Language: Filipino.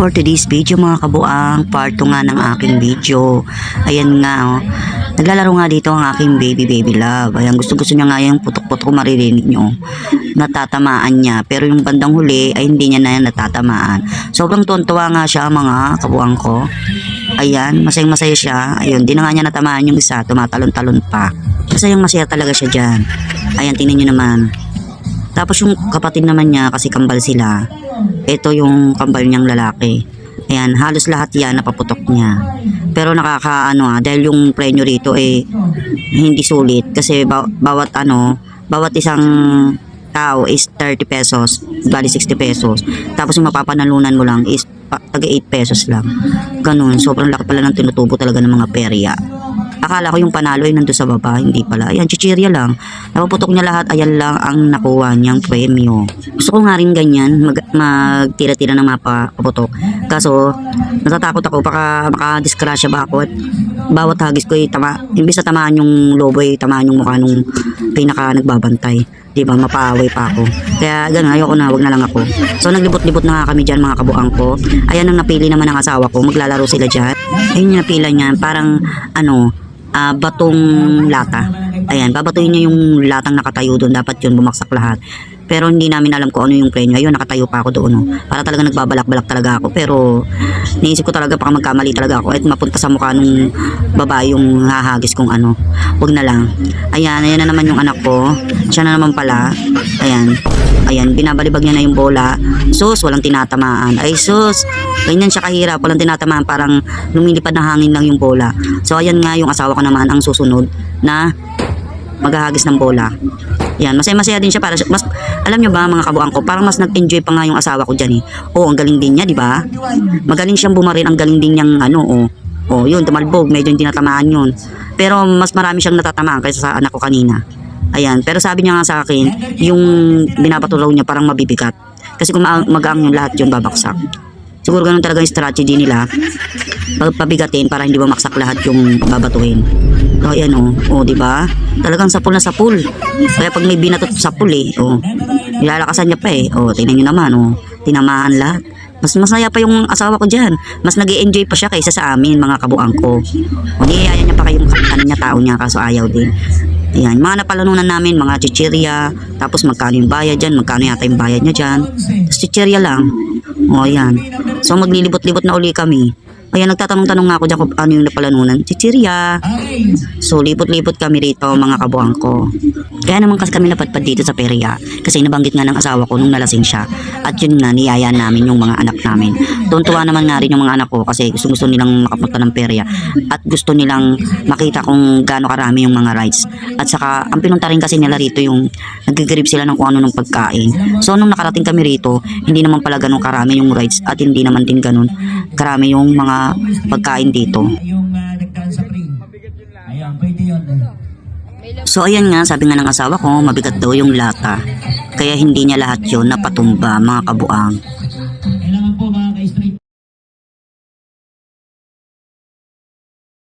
For today's video mga kabuang, part 2 nga ng aking video. Ayan nga oh. Naglalaro nga dito ang aking baby love. Ayan, gusto niya nga yung putok-putok maririnig nyo. Natatamaan niya. Pero yung bandang huli ay hindi niya na natatamaan. Sobrang tuwa nga siya mga kabuang ko. Ayan, masayang-masaya siya. Ayun, di na nga niya natamaan yung isa. Tumatalon-talon pa. Masayang-masaya talaga siya dyan. Ayan, tingnan nyo naman. Tapos yung kapatid naman niya, kasi kambal sila. Ito yung kambal niyang lalaki. Ayan, halos lahat yan napaputok niya. Pero dahil yung premyo rito hindi sulit. Kasi bawat isang tao is 30 pesos, bali 60 pesos. Tapos yung mapapanalunan mo lang is taga 8 pesos lang. Ganun, sobrang laki pala ng tinutubo talaga ng mga perya. Akala ko yung panalo ay nandun sa baba, hindi pala. Ayan, chichirya lang. Napaputok niya lahat, ayan lang ang nakuha niyang premyo. Gusto ko nga rin ganyan, magtira-tira ng mapaputok. Kaso, natatakot ako, baka makadiskrasya ba ako at bawat hagis ko imbis na tamaan yung lobo tamaan yung mukha nung pinaka nagbabantay. Diba, mapaaway pa ako. Kaya ganun, ayoko na, wag na lang ako. So naglibot-libot na nga kami dyan mga kabuang ko. Ayan ang napili naman ng asawa ko, maglalaro sila dyan. Ayun yung napila niya, parang batong lata. Ayan, babatuin niya yung latang nakatayo doon. Dapat yun bumaksak lahat. Pero hindi namin alam kung ano yung premyo. Ayun, nakatayo pa ako doon. Para talaga nagbabalak-balak talaga ako. Pero naisip ko talaga baka magkamali talaga ako at mapunta sa mukha nung babae yung hahagis kung ano. Huwag na lang. Ayan, ayan na naman yung anak ko. Siya na naman pala. Ayan. Ayan, binabalibag niya na yung bola. Sus, walang tinatamaan. Ay sus, ganyan siya kahirap. Walang tinatamaan, parang lumilipad na hangin lang yung bola. So ayan nga yung asawa ko naman ang susunod na maghahagis ng bola. Yan, masaya-masaya din siya para mas alam niyo ba mga kabuang ko, parang mas nag-enjoy pa nga yung asawa ko diyan . Oh, ang galing din niya, di ba? Magaling siyang bumaril, ang galing din niyang Oh, yun, tumalbog, medyo hindi natamaan yun. Pero mas marami siyang natatamaan kaysa sa anak ko kanina. Ayan, pero sabi niya nga sa akin, yung binapatulaw niya parang mabibigat. Kasi kung magaang yung lahat yun, babaksak. Siguro ganun talaga yung strategy nila. Pabigatin para hindi bumaksak lahat yung babatuhin. So, ayan di ba? Talagang sapul na sapul. Kaya pag may binatot sapul nilalakasan niya pa tingnan niyo naman tinamaan lahat. Mas masaya pa yung asawa ko diyan. Mas nag-e-enjoy pa siya kaysa sa amin mga kabuang ko. Niyaya niya pa kayong tao niya kaso ayaw din. Ayan, mga napalanunan namin, mga chichirya. Tapos magkano yung bayad dyan, magkano yata yung bayad niya dyan. Tapos chichirya lang. Ayan. So maglilibot-libot na uli kami. Ayan, nagtatanong-tanong nga ako dyan kung ano yung napalanunan. Chichirya. So, libot-libot kami rito, mga kabuang ko. Kaya naman kasi kami napadpad dito sa perya. Kasi nabanggit nga ng asawa ko nung nalasing siya. At yun nga, niyaya namin yung mga anak namin. Tuntua naman nga rin yung mga anak ko kasi gusto nilang makapunta ng perya. At gusto nilang makita kung gaano karami yung mga rides. At saka, ang pinunta rin kasi nila rito yung nag-grip sila ng kung ano ng pagkain. So, nung nakarating kami rito, hindi naman pala ganun karami yung rides at hindi naman din ganun karami yung mga pagkain dito. So ayan nga, sabi nga ng asawa ko, mabigat daw yung lata. Kaya hindi niya lahat yun napatumba mga kabuang.